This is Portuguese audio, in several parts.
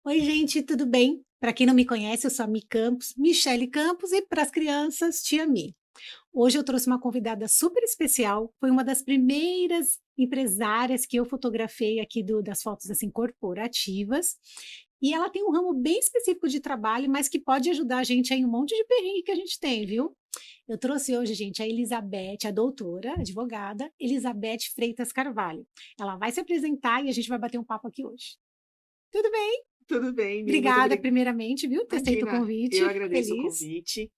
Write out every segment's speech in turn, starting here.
Oi, gente, tudo bem? Para quem não me conhece, eu sou a Mi Campos, Michele Campos, e para as crianças, Tia Mi. Hoje eu trouxe uma convidada super especial, foi uma das primeiras empresárias que eu fotografei aqui das fotos assim corporativas, e ela tem um ramo bem específico de trabalho, mas que pode ajudar a gente aí em um monte de perrengue que a gente tem, viu? Eu trouxe hoje, gente, a Elizabeth, a doutora, advogada, Elizabeth Freitas Carvalho. Ela vai se apresentar e a gente vai bater um papo aqui hoje. Tudo bem? Tudo bem, Mi, muito Obrigada, obrigada. primeiramente, viu, ter aceito o Imagina, convite. eu Fico agradeço o feliz. convite.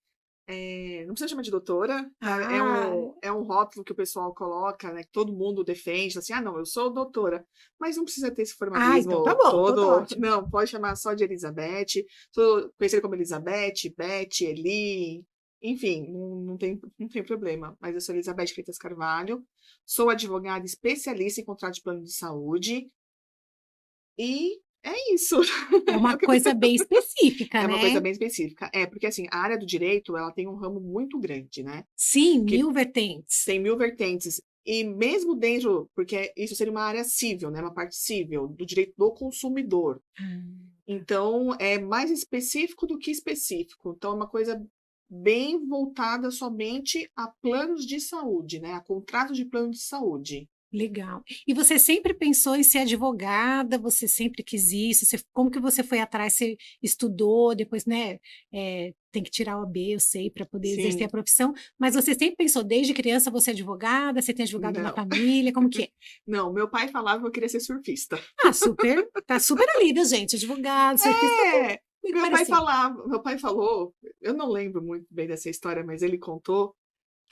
Não precisa chamar de doutora, tá? É Ah, um, é um rótulo que o pessoal coloca, né? Que todo mundo defende, assim, não, eu sou doutora. Mas não precisa ter esse então tá formalismo bom, então tá todo. ótimo. Não, pode chamar só de Elizabeth. Sou conhecida como Elizabeth, Beth, Eli, enfim, não tem problema. Mas eu sou Elizabeth Freitas Carvalho, sou advogada especialista em contrato de plano de saúde. E é isso. É uma coisa bem específica, É uma coisa né? bem específica. Porque assim, a área do direito, ela tem um ramo muito grande, né? Sim, Que 1000 vertentes. tem 1000 vertentes. E mesmo dentro, porque isso seria uma área civil, né? Uma parte civil, do direito do consumidor. Então, é mais específico do que específico. Então, é uma coisa bem voltada somente a planos de saúde, né? A contratos de plano de saúde. Legal. E você sempre pensou em ser advogada? Você sempre quis isso? Como que você foi atrás? Você estudou, depois, né? Tem que tirar o AB, eu sei, para poder exercer a Sim, profissão. Mas você sempre pensou, desde criança, você é advogada? Você tem advogado na não. família? Como que é? Não, meu pai falava que eu queria ser surfista. Ah, super, tá super ali, viu, gente? Advogado, surfista, tudo É, muito meu pai parecido. falava, meu pai falou, eu não lembro muito bem dessa história, mas ele contou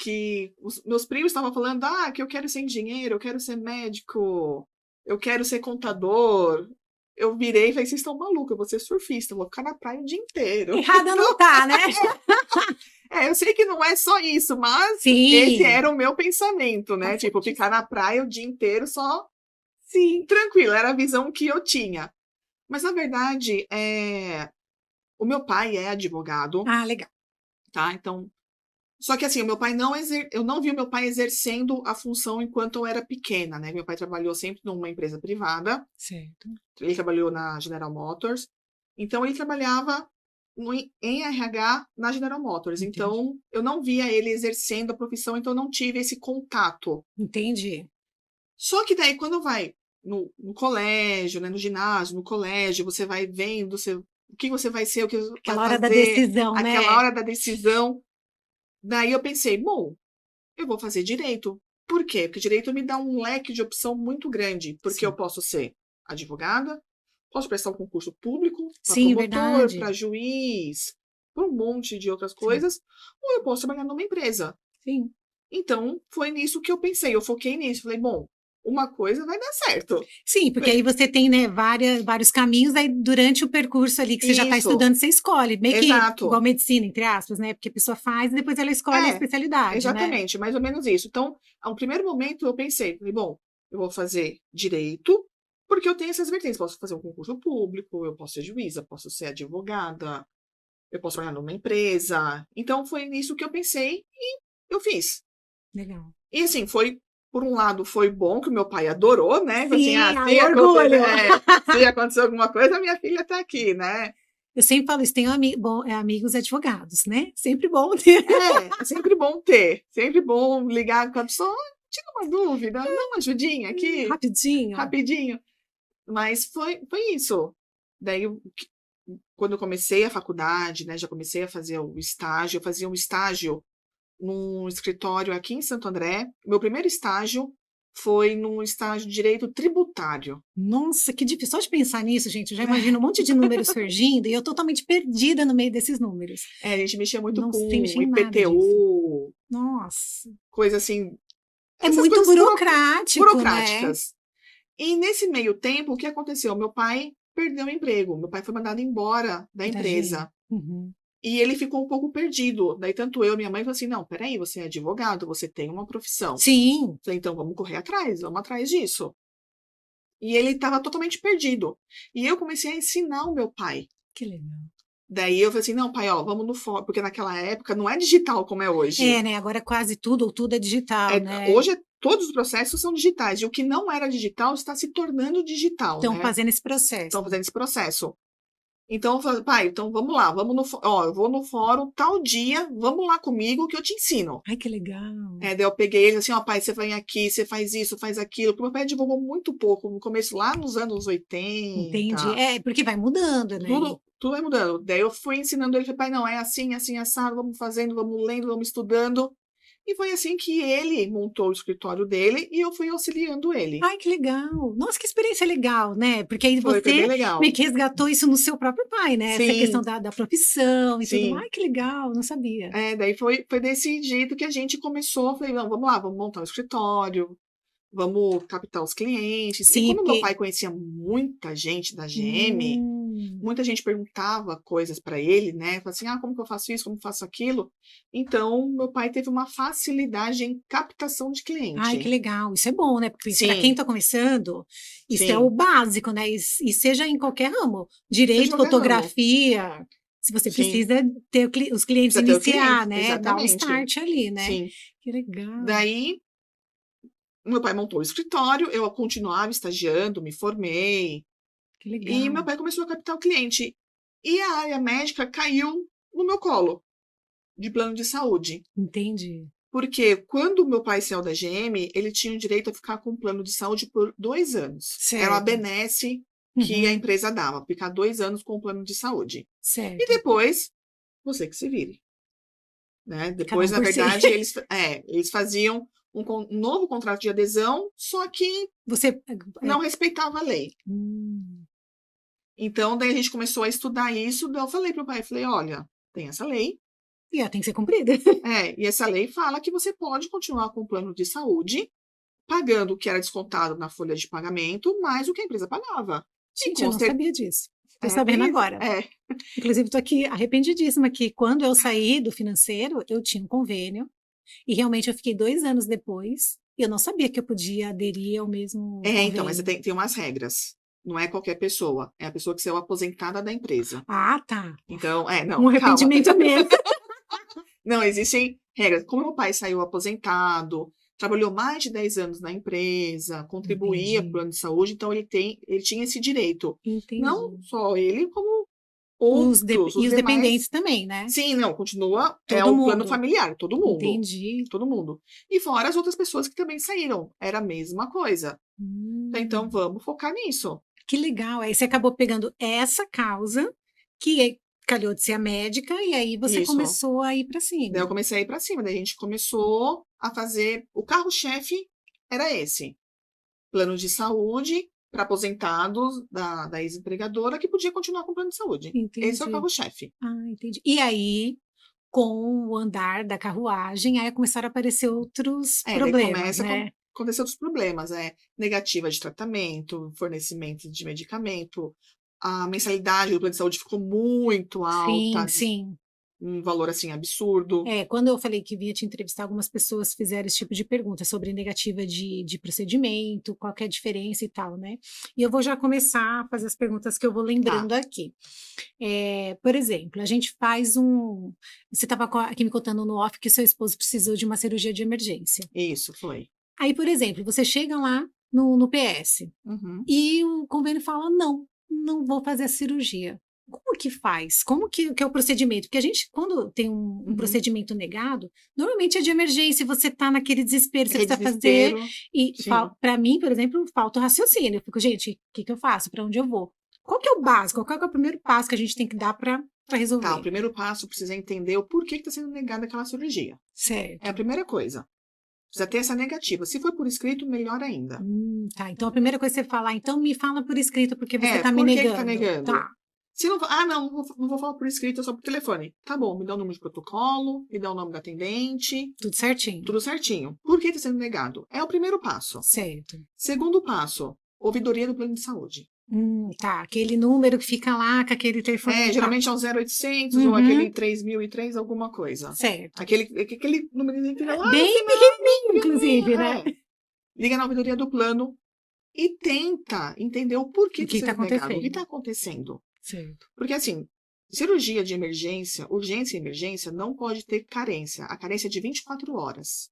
que os meus primos estavam falando, que eu quero ser engenheiro, eu quero ser médico, eu quero ser contador. Eu virei e falei, vocês estão malucos, eu vou ser surfista, eu vou ficar na praia o dia inteiro. Errada não tá, né? Eu sei que não é só isso, mas esse Sim, era o meu pensamento, tá né? Tipo, ficar certíssimo. na praia o dia inteiro só Sim. tranquilo, era a visão que eu tinha. Mas na verdade, o meu pai é advogado, Ah, legal. tá? Então, só que assim, o meu pai eu não vi o meu pai exercendo a função enquanto eu era pequena, né? Meu pai trabalhou sempre numa empresa privada, Certo. ele trabalhou na General Motors, então ele trabalhava em RH na General Motors. Entendi. Então, eu não via ele exercendo a profissão, então eu não tive esse contato. Entendi. Só que daí, quando vai no colégio, né, no ginásio, no colégio, você vai vendo o que você vai ser, o que você vai Aquela hora da fazer, decisão, aquela né? hora da decisão. Daí eu pensei, bom, eu vou fazer direito. Por quê? Porque direito me dá um leque de opção muito grande, porque eu Sim. posso ser advogada, posso prestar um concurso público para Sim, promotor, verdade. para juiz, para um monte de outras Sim. coisas, ou eu posso trabalhar numa empresa. Sim. Então, foi nisso que eu pensei, eu foquei nisso. Falei, bom, uma coisa vai dar certo. Sim, porque aí você tem, né, vários caminhos, aí durante o percurso ali que você já está Isso, estudando, você escolhe, meio que igual exato. medicina, entre aspas, né? Porque a pessoa faz e depois ela escolhe a É, especialidade, né? exatamente, mais ou menos isso. Então, a um primeiro momento eu pensei, falei, bom, eu vou fazer direito, porque eu tenho essas vertentes. Posso fazer um concurso público, eu posso ser juíza, posso ser advogada, eu posso trabalhar numa empresa. Então, foi nisso que eu pensei e eu fiz. Legal. E assim, por um lado, foi bom que o meu pai adorou, né? Falou assim, Sim, ai, se acontecer, orgulho! se acontecer alguma coisa, minha filha tá aqui, né? Eu sempre falo isso, tenho amigos advogados, né? Sempre bom ter. É sempre bom ter, sempre bom ligar com a pessoa, tira uma dúvida, dá uma ajudinha aqui, Rapidinho. rapidinho. Mas foi isso. Daí, quando eu comecei a faculdade, né, já comecei a fazer o estágio, eu fazia um estágio num escritório aqui em Santo André. Meu primeiro estágio foi num estágio de direito tributário. Nossa, que difícil. Só de pensar nisso, gente, eu já imagino um monte de números surgindo e eu totalmente perdida no meio desses números. A gente mexia muito Não sei com mexer em nada disso. IPTU, Nossa. coisa assim, É essas muito coisas burocrático, né? burocráticas. E nesse meio tempo, o que aconteceu? Meu pai perdeu o emprego. Meu pai foi mandado embora da Tadinho. empresa. Uhum. E ele ficou um pouco perdido. Daí, tanto eu e minha mãe falaram assim: não, peraí, você é advogado, você tem uma profissão. Sim, Falei, então vamos correr atrás, vamos atrás disso. E ele estava totalmente perdido. E eu comecei a ensinar o meu pai. que legal. Daí eu falei assim: não, pai, ó, vamos no fórum, porque naquela época não é digital como é hoje. É, né? Agora quase tudo ou tudo é digital, né? Hoje todos os processos são digitais. E o que não era digital está se tornando digital, Estão né? fazendo esse processo. Estão fazendo esse processo. Então, eu falei, pai, então vamos lá, eu vou no fórum tal dia, vamos lá comigo que eu te ensino. Ai, que legal. Daí eu peguei ele assim, ó, pai, você vem aqui, você faz isso, faz aquilo, porque meu pai divulgou muito pouco, no começo, lá nos anos Entendi. 80, Porque vai mudando, né? tudo vai mudando. Daí eu fui ensinando ele, falei, pai, não, é assim, assim, assado, vamos fazendo, vamos lendo, vamos estudando. E foi assim que ele montou o escritório dele e eu fui auxiliando ele. Ai, que legal. Nossa, que experiência legal, né? Porque aí Foi bem você legal. meio que resgatou isso no seu próprio pai, né? Essa questão Sim, da profissão e tudo mais. sim. Ai, que legal, não sabia. Daí foi desse jeito que a gente começou. Falei, não, vamos lá, vamos montar um escritório, vamos captar os clientes. E Sim, como meu porque. pai conhecia muita gente da GM, Hum, muita gente perguntava coisas para ele, né? Falava assim, como que eu faço isso, como eu faço aquilo? Então, meu pai teve uma facilidade em captação de ai, que cliente. legal. Isso é bom, né? Porque para quem Sim, está começando, isso é o sim. básico, né? E seja em qualquer ramo, Seja de direito, qualquer ramo. os Sim. clientes Precisa ter o iniciar, cliente, né? Dar o exatamente. start ali, né? Sim. Que legal. Daí, meu pai montou o escritório, eu continuava estagiando, me formei, Que e meu legal. pai começou a captar o cliente. E a área médica caiu no meu colo, de plano de saúde. Entendi. Porque quando meu pai saiu da GM, ele tinha o direito a ficar com plano de saúde por 2 anos. Era uma Certo. benesse que a Uhum, empresa dava, ficar 2 anos com o plano de saúde. E certo. depois, você que se vire. Né? Cada Depois, um na por si. verdade, eles faziam um novo contrato de adesão, só que Você. não respeitava a lei. Hum, Então, daí a gente começou a estudar isso, daí eu falei para o pai, falei, olha, tem essa lei, e ela tem que ser cumprida. e essa lei fala que você pode continuar com o plano de saúde, pagando o que era descontado na folha de pagamento, mais o que a empresa pagava. E Gente, eu com não certeza, sabia disso. Estou sabendo tem isso, agora. Inclusive, estou aqui arrependidíssima que quando eu saí do financeiro, eu tinha um convênio e realmente eu fiquei 2 anos depois e eu não sabia que eu podia aderir ao mesmo então, mas você convênio. tem umas regras. Não é qualquer pessoa, é a pessoa que saiu aposentada da empresa. Ah, tá. Então, Um não, calma. arrependimento mesmo. Não, existem regras. Como meu pai saiu aposentado, trabalhou mais de 10 anos na empresa, contribuía para o Entendi, plano de saúde, então ele tinha esse direito. Não entendi. só ele, como outros, os E os demais. dependentes também, né? Sim, não, continua, é Todo o plano mundo. familiar, todo mundo. Entendi. Todo mundo. E fora as outras pessoas que também saíram, era a mesma coisa. Então, Hum. vamos focar nisso. Que legal. Aí você acabou pegando essa causa, calhou de ser a médica, e aí você Isso. começou a ir para Daí eu cima. comecei a ir para cima, daí a gente começou a fazer. O carro-chefe era esse. Plano de saúde para aposentados da ex-empregadora que podia continuar com plano de saúde. Esse é o Entendi. carro-chefe. Ah, entendi. E aí, com o andar da carruagem, aí começaram a aparecer outros Daí problemas, começa a né? acontecer outros problemas, negativa de tratamento, fornecimento de medicamento, a mensalidade do plano de saúde ficou muito Sim, alta, sim. um valor assim absurdo. Quando eu falei que vinha te entrevistar, algumas pessoas fizeram esse tipo de pergunta sobre negativa de procedimento, qual que é a diferença e tal, né? E eu vou já começar a fazer as perguntas que eu vou Tá, lembrando aqui. Por exemplo, a gente faz um. Você estava aqui me contando no off que seu esposo precisou de uma cirurgia de emergência. isso foi. Aí, por exemplo, você chega lá no PS Uhum, e o convênio fala: não, não vou fazer a cirurgia. Como que faz? Como que é o procedimento? Porque a gente, quando tem um uhum. procedimento negado, normalmente é de emergência, você está naquele desespero, você Aquele precisa fazer. desespero, E sim. para mim, por exemplo, falta o raciocínio. Eu fico, gente, o que eu faço? Para onde eu vou? Qual que é o básico? Qual que é o primeiro passo que a gente tem que dar para Tá, o resolver? primeiro passo precisa entender o porquê que está sendo negada aquela cirurgia. É a Certo. primeira coisa. Precisa ter essa negativa. Se for por escrito, melhor ainda. Tá. Então a primeira coisa que você fala, então me fala por escrito porque você está me Por que que tá negando. negando? Tá, Se não, não vou falar por escrito, é só por telefone. Tá bom, me dá o número de protocolo, me dá o nome da atendente, tudo certinho. tudo certinho. Por que tá sendo negado? É o primeiro passo. Certo. Segundo passo, ouvidoria do plano de saúde. Tá. Aquele número que fica lá com aquele telefone. Tá. Geralmente é o 0800 ou aquele Uhum. 3003, alguma coisa. Certo. Aquele número que fica lá no Bem final, bem pequenininho, pequenininho. inclusive, né? Liga na ouvidoria do plano e tenta entender o O porquê que está está sendo negado, o que acontecendo? está acontecendo. Certo. Porque, assim, cirurgia de emergência, urgência e emergência, não pode ter carência. A carência é de 24 horas.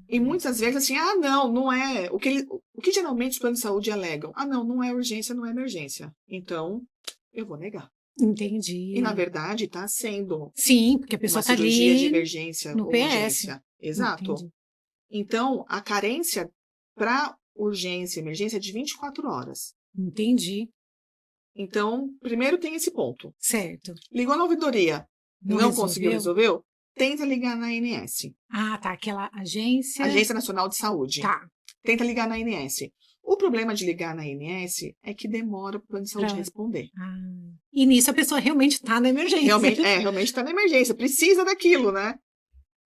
E muitas vezes, assim, não é. O que geralmente os planos de saúde alegam? Não é urgência, não é emergência. Então, eu vou negar. Entendi. E, na verdade, está sendo Sim, porque a pessoa uma está cirurgia de ali emergência no ou PS. urgência. Exato. Entendi. Então, a carência para urgência e emergência é de 24 horas. Entendi. Então, primeiro tem esse ponto. Certo. Ligou na ouvidoria, não conseguiu resolveu? resolver? Tenta ligar na ANS, Ah, tá. Aquela agência. Agência Nacional de Saúde. Tá. Tenta ligar na ANS. O problema de ligar na ANS é que demora para o plano de saúde Pra- responder. Ah. E nisso a pessoa realmente está na emergência. Realmente está na emergência, precisa daquilo, né?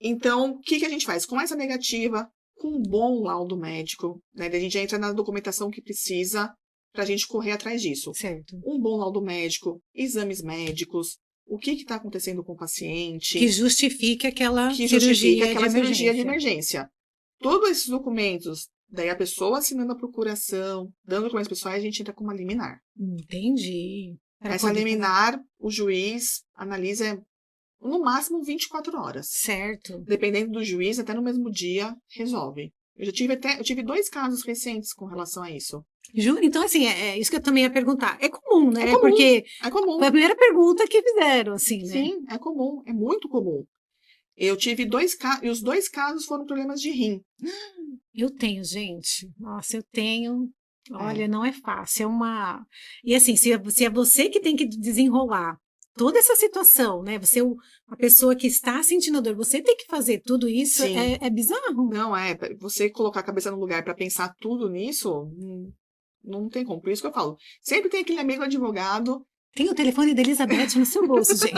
Então, o que a gente faz? Com essa negativa, com um bom laudo médico, né? A gente já entra na documentação que precisa para a gente correr atrás disso. Certo. Um bom laudo médico, exames médicos, o que está acontecendo com o paciente. Que justifique aquela que cirurgia justifica de aquela cirurgia de emergência. emergência. Todos esses documentos, daí a pessoa assinando a procuração, dando documentos pessoais, a gente entra com uma liminar. Entendi. Pra Essa poder- liminar, o juiz analisa no máximo 24 horas. Certo. Dependendo do juiz, até no mesmo dia, resolve. Eu tive 2 casos recentes com relação a isso. Então, assim, é isso que eu também ia perguntar. É comum, né? É comum. Porque É comum. foi a primeira pergunta que fizeram, assim, né? Sim, é comum. É muito comum. Eu tive 2 casos, e os 2 casos foram problemas de rim. Eu tenho, gente. Nossa, eu tenho. Olha, não é fácil. É uma. E assim, se é você que tem que desenrolar toda essa situação, né? Você, a pessoa que está sentindo dor, você tem que fazer tudo isso, Sim. é bizarro. Não, você colocar a cabeça no lugar para pensar tudo nisso, não tem como. Por isso que eu falo, sempre tem aquele amigo advogado. Tem o telefone da Elizabeth no seu bolso, gente.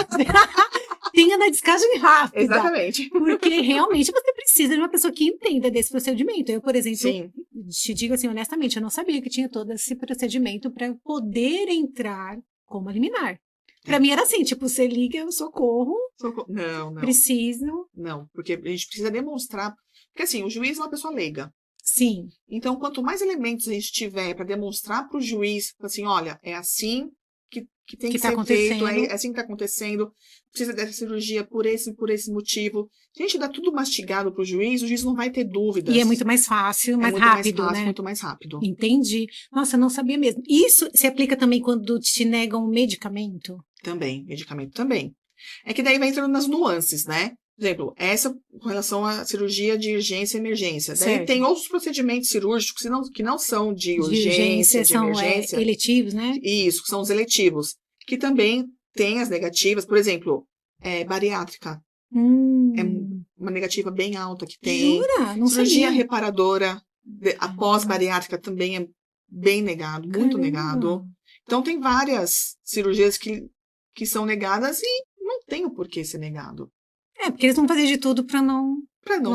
Tenha na descagem rápida. Exatamente. Porque realmente você precisa de uma pessoa que entenda desse procedimento. Eu, por exemplo, Sim. te digo assim, honestamente, eu não sabia que tinha todo esse procedimento para eu poder entrar como liminar. Para mim era assim, tipo, você liga, socorro. Não. Preciso. Não, porque a gente precisa demonstrar. Porque assim, o juiz é uma pessoa leiga. Sim. Então, quanto mais elementos a gente tiver para demonstrar para o juiz, assim, olha, é assim que tem que tá ser feito, acontecendo. é assim que está acontecendo, precisa dessa cirurgia por esse motivo. Se a gente dá tudo mastigado para o juiz não vai ter dúvidas. E é muito mais fácil, mais muito rápido, mais fácil, né? muito mais rápido. Entendi. Nossa, eu não sabia mesmo. Isso se aplica também quando te negam um medicamento? Também, medicamento também. É que daí vai entrando nas nuances, né? Por exemplo, essa com relação à cirurgia de urgência e emergência. Daí Certo. tem outros procedimentos cirúrgicos que não são de urgência, de são emergência. eletivos, né? Isso, que são os eletivos. Que também têm as negativas. Por exemplo, bariátrica. É uma negativa bem alta que tem. Jura? Não Cirurgia sabia. reparadora após bariátrica também é bem negado, muito negado. Então, tem várias cirurgias que são negadas e não tem o porquê ser negado. Porque eles vão fazer de tudo para não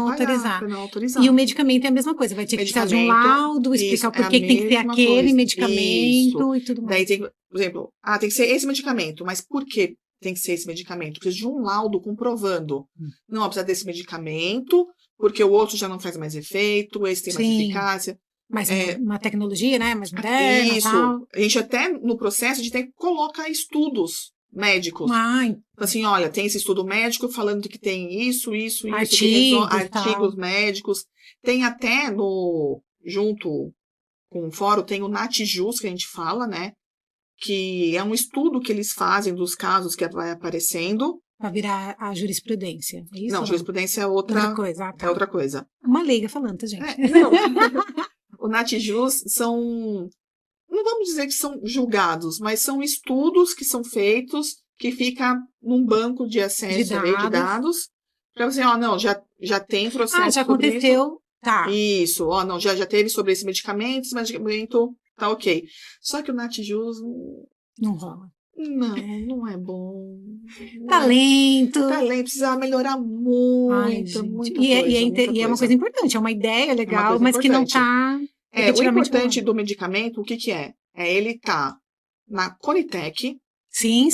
autorizar. Para não autorizar. E o medicamento é a mesma coisa, vai ter que precisar de um laudo, explicar o porquê que tem que ter aquele medicamento e tudo mais. Daí tem, por exemplo, tem que ser esse medicamento, mas por que tem que ser esse medicamento? Precisa de um laudo comprovando. Não, precisa desse medicamento, porque o outro já não faz mais efeito, esse tem mais eficácia. Mas uma tecnologia, né? Mais moderna. Isso. Tal. A gente até, no processo, a gente tem que colocar estudos médicos. Assim, olha, tem esse estudo médico falando que tem isso, artigos médicos. Tem até junto com o fórum, tem o NatJus, que a gente fala, né? Que é um estudo que eles fazem dos casos que vai aparecendo. Para virar a jurisprudência, é isso? Não, jurisprudência é outra coisa. Tá. É outra coisa. Uma leiga falando, tá, gente? Não. O NatJus são... Não vamos dizer que são julgados, mas são estudos que são feitos, que fica num banco de acesso de dados, para você, não, já tem processo. Já aconteceu, tá. Isso, não, já teve sobre esse medicamento tá ok. Só que o NatJus não rola. Não é bom. Talento, precisa melhorar muito, muita coisa. E é uma coisa importante, é uma ideia legal, mas que não está... O importante do medicamento, o que é? Ele tá na Conitec. Sim.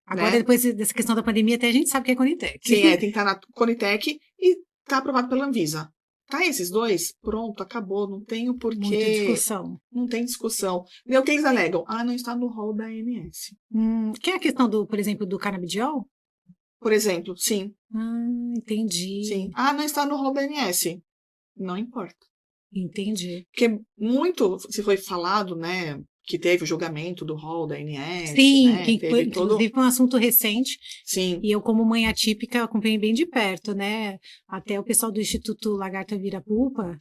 Agora, depois dessa questão da pandemia, até a gente sabe que é Conitec. Sim, tem que estar na Conitec e tá aprovado pela Anvisa. Tá esses dois? Pronto, acabou. Não tem o porquê. Muita discussão. Não tem discussão. E o que eles alegam? não está no rol da ANS. Que é a questão, por exemplo, do canabidiol? Por exemplo, sim. Entendi. Sim. Não está no rol da ANS. Não importa. Entendi. Porque muito se foi falado, né, que teve o julgamento do rol da ANS, Sim, né? que Teve inclusive foi um assunto recente. Sim. E eu, como mãe atípica, acompanhei bem de perto, né? Até o pessoal do Instituto Lagarta Vira Pupa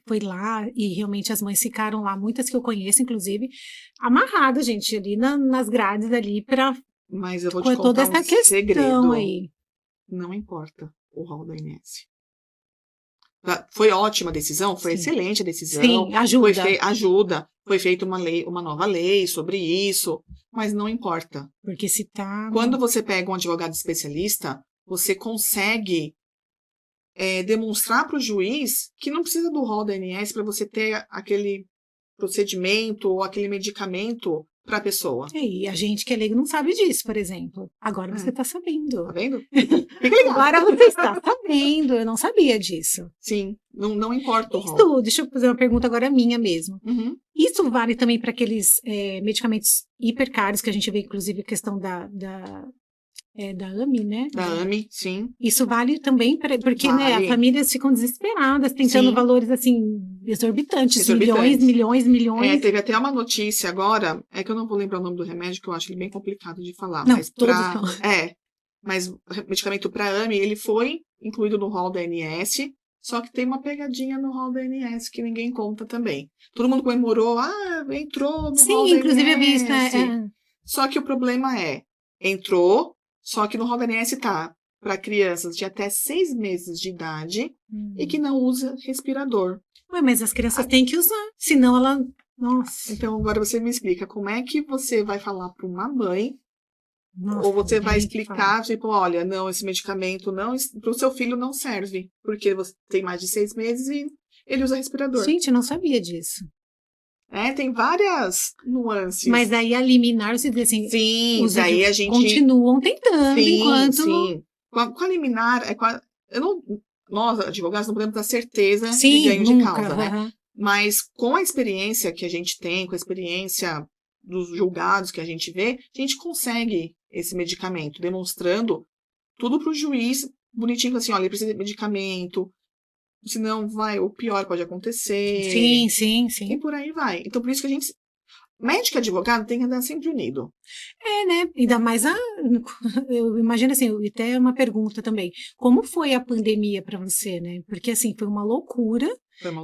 foi lá e realmente as mães ficaram lá, muitas que eu conheço, inclusive, amarradas, gente, ali nas grades ali para Mas eu vou te com toda contar um essa questão segredo. aí. Não importa o rol da ANS. Foi ótima a decisão, foi Sim. excelente a decisão. Sim, ajuda. Ajuda. Foi feita uma nova lei sobre isso, mas não importa. Porque se tá... Quando você pega um advogado especialista, você consegue demonstrar para o juiz que não precisa do rol da ANS para você ter aquele procedimento ou aquele medicamento para a pessoa. E a gente que é leigo não sabe disso, por exemplo. Agora você está sabendo. Tá vendo? Fica ligado. Agora você está sabendo. Eu não sabia disso. Sim, não importa o rol. Deixa eu fazer uma pergunta agora minha mesmo. Uhum. Isso vale também para aqueles medicamentos hipercaros que a gente vê, inclusive, a questão da AMI, né? Da AMI, sim. Isso vale também, porque Vale. Né, as famílias ficam desesperadas, tentando valores assim, exorbitantes. Milhões. Teve até uma notícia agora, que eu não vou lembrar o nome do remédio, que eu acho ele bem complicado de falar. Não, mas todos não. são. Mas o medicamento para AMI, ele foi incluído no rol da ANS, só que tem uma pegadinha no rol da ANS que ninguém conta também. Todo mundo comemorou, entrou no rol da ANS. Sim, inclusive eu vi isso. Só que o problema entrou, só que no rol da ANS tá para crianças de até 6 meses de idade e que não usa respirador. Ué, mas as crianças têm que usar, senão ela... Nossa. Então agora você me explica, como é que você vai falar para uma mãe, nossa, ou você vai explicar, tipo, olha, não, esse medicamento para o seu filho não serve, porque você tem mais de 6 meses e ele usa respirador. Gente, eu não sabia disso. Tem várias nuances. Mas aí a liminar, você diz assim... Sim, daí a gente... continuam tentando, enquanto... Sim, com a liminar, nós, advogados, não podemos dar certeza de ganho de causa, né? Mas com a experiência que a gente tem, com a experiência dos julgados que a gente vê, a gente consegue esse medicamento, demonstrando tudo para o juiz, bonitinho, assim, olha, ele precisa de medicamento, senão o pior pode acontecer. Sim. E por aí vai. Então, por isso que a gente... Médico e advogado tem que andar sempre unido. Né? Ainda mais eu imagino assim, até uma pergunta também. Como foi a pandemia para você, né? Porque assim, foi uma loucura.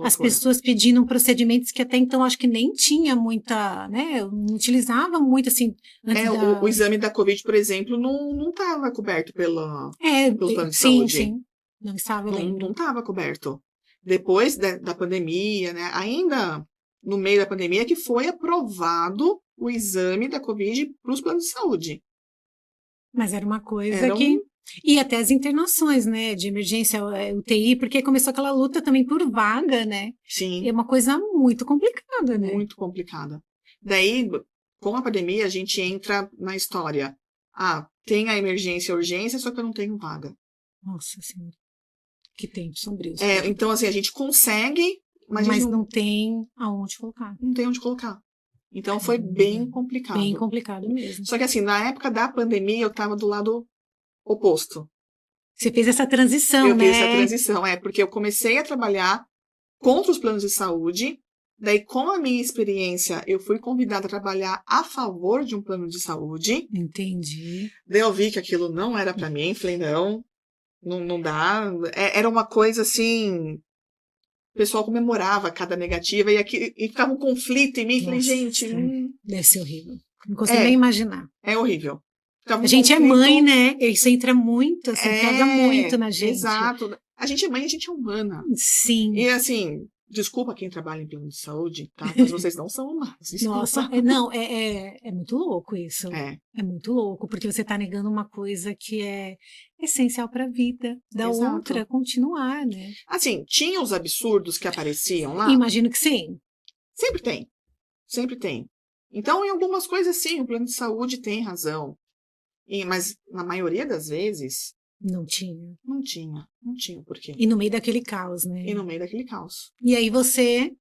As pessoas pedindo procedimentos que até então acho que nem tinha muita, né? Não utilizava muito assim. O exame da Covid, por exemplo, não estava coberto pelo plano de saúde. Sim. Não estava, não estava coberto. Depois da pandemia, né? Ainda no meio da pandemia, que foi aprovado o exame da Covid para os planos de saúde. Mas era uma coisa que... E até as internações, né, de emergência, UTI, porque começou aquela luta também por vaga, né? Sim. É uma coisa muito complicada, né? Muito complicada. Daí, com a pandemia, a gente entra na história. Tem a emergência e a urgência, só que eu não tenho vaga. Nossa Senhora. Que tempo sombrio. Então, assim, a gente consegue... Mas não tem aonde colocar. Não tem onde colocar. Então, foi bem complicado. Bem complicado mesmo. Só que, assim, na época da pandemia, eu estava do lado oposto. Você fez essa transição, né? Eu fiz essa transição, porque eu comecei a trabalhar contra os planos de saúde, daí, com a minha experiência, eu fui convidada a trabalhar a favor de um plano de saúde. Entendi. Daí eu vi que aquilo não era para mim, falei, não dá. Era uma coisa, assim... O pessoal comemorava cada negativa e ficava um conflito em mim. Falei, gente... Deve ser horrível. Não consigo nem imaginar. É horrível. A gente é mãe, né? Isso entra muito, assim, pega muito na gente. Exato. A gente é mãe, a gente é humana. Sim. E assim, desculpa quem trabalha em plano de saúde, tá? Mas vocês não são humanos. Desculpa. Nossa, é muito louco isso. É muito louco, porque você está negando uma coisa que é essencial para a vida da outra continuar, né? Assim, tinha os absurdos que apareciam lá? Imagino que sim. Sempre tem. Sempre tem. Então, em algumas coisas, sim, o plano de saúde tem razão. Mas, na maioria das vezes... Não tinha. Não tinha porquê. E no meio daquele caos, né? E aí você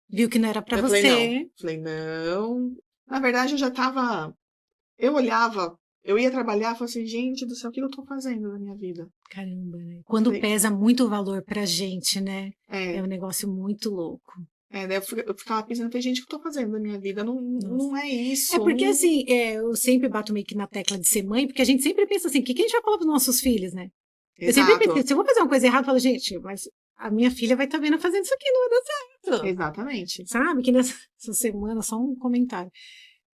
viu que não era pra você. Falei, não. Na verdade, eu já tava... Eu olhava, eu ia trabalhar e falava assim, gente do céu, o que eu tô fazendo na minha vida? Caramba, né? Quando pesa muito o valor pra gente, né? É um negócio muito louco. Daí eu ficava pensando, falei, gente, o que eu tô fazendo na minha vida? Não é isso. É porque, assim, eu sempre bato meio que na tecla de ser mãe, porque a gente sempre pensa assim, o que a gente vai falar pros nossos filhos, né? Eu sempre Exato. pensei, se eu vou fazer uma coisa errada, eu falo, gente, mas a minha filha vai estar vendo eu fazendo isso aqui, não vai dar certo. Exatamente. Sabe? Que nessa semana, só um comentário.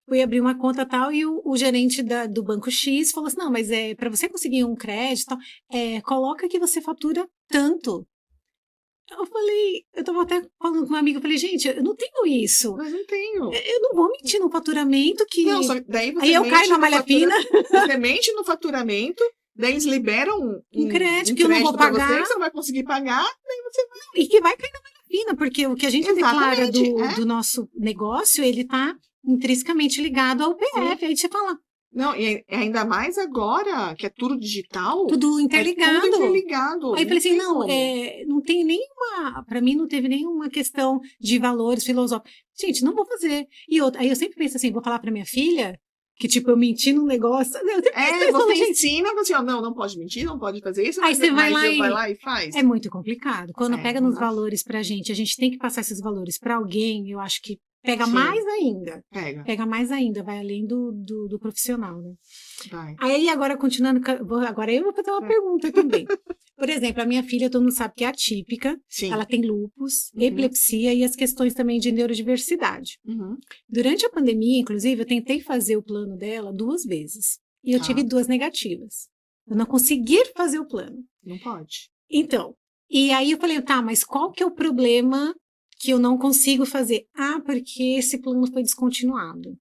Fui abrir uma conta tal e o gerente do banco X falou assim, não, mas para você conseguir um crédito, coloca que você fatura tanto. Eu falei, eu tava até falando com uma amiga, eu falei, gente, eu não tenho isso. Mas não tenho. Eu não vou mentir no faturamento que... Não, só daí você aí eu caio na malha fina. Você mente no faturamento, daí eles liberam um crédito que eu não vou pagar. Você, que você não vai conseguir pagar, daí você vai... E que vai cair na malha fina, porque o que a gente declara do nosso negócio, ele tá intrinsecamente ligado ao PF. Aí você fala... Não, e ainda mais agora, que é tudo digital. Tudo interligado. Tudo interligado. Aí eu falei assim, não tem nenhuma... Para mim, não teve nenhuma questão de valores filosóficos. Gente, não vou fazer. E outra, aí eu sempre penso assim, vou falar para minha filha que, tipo, eu menti num negócio. Você ensina, você, não pode mentir, não pode fazer isso. Aí você vai lá e faz. É muito complicado. Quando pega nos valores pra gente, a gente tem que passar esses valores para alguém, eu acho que pega mais ainda. Pega mais ainda, vai além do profissional, né? Vai. Aí, agora, continuando, agora eu vou fazer uma pergunta também. Por exemplo, a minha filha, todo mundo sabe que é atípica. Sim. Ela tem lúpus, epilepsia e as questões também de neurodiversidade. Durante a pandemia, inclusive, eu tentei fazer o plano dela 2 vezes. E eu tive 2 negativas. Eu não consegui fazer o plano. Não pode. Então, e aí eu falei, tá, mas qual que é o problema que eu não consigo fazer? Ah, porque esse plano foi descontinuado.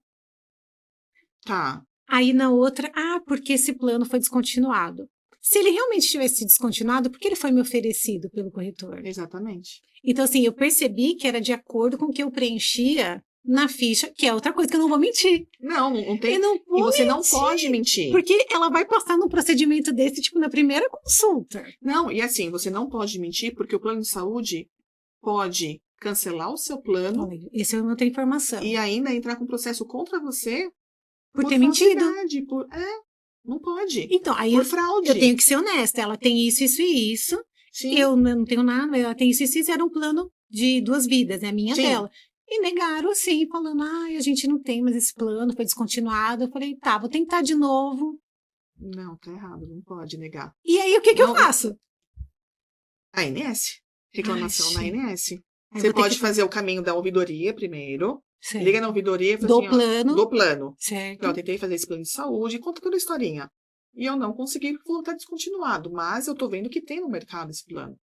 Tá. Aí na outra, porque esse plano foi descontinuado. Se ele realmente tivesse descontinuado, por que ele foi me oferecido pelo corretor? Exatamente. Então, assim, eu percebi que era de acordo com o que eu preenchia na ficha, que é outra coisa que eu não vou mentir. Não tem. E você não pode mentir. Porque ela vai passar num procedimento desse, tipo, na primeira consulta. Não, e assim, você não pode mentir, porque o plano de saúde pode cancelar o seu plano. Esse eu não tenho informação. E ainda entrar com processo contra você por ter mentido. Não pode. Então, aí por fraude. Eu tenho que ser honesta. Ela tem isso, isso e isso. Sim. Eu não tenho nada, ela tem isso, isso e isso. Era um plano de 2 vidas, né? A minha dela. E negaram, assim, falando, a gente não tem mais esse plano, foi descontinuado. Eu falei, tá, vou tentar de novo. Não, tá errado, não pode negar. E aí, o que eu faço? A ANS. Reclamação na ANS. Você pode fazer o caminho da ouvidoria primeiro. Certo. Liga na ouvidoria e fala assim, do plano. Certo. Eu tentei fazer esse plano de saúde e conta toda a historinha. E eu não consegui porque falou que tá descontinuado. Mas eu tô vendo que tem no mercado esse plano.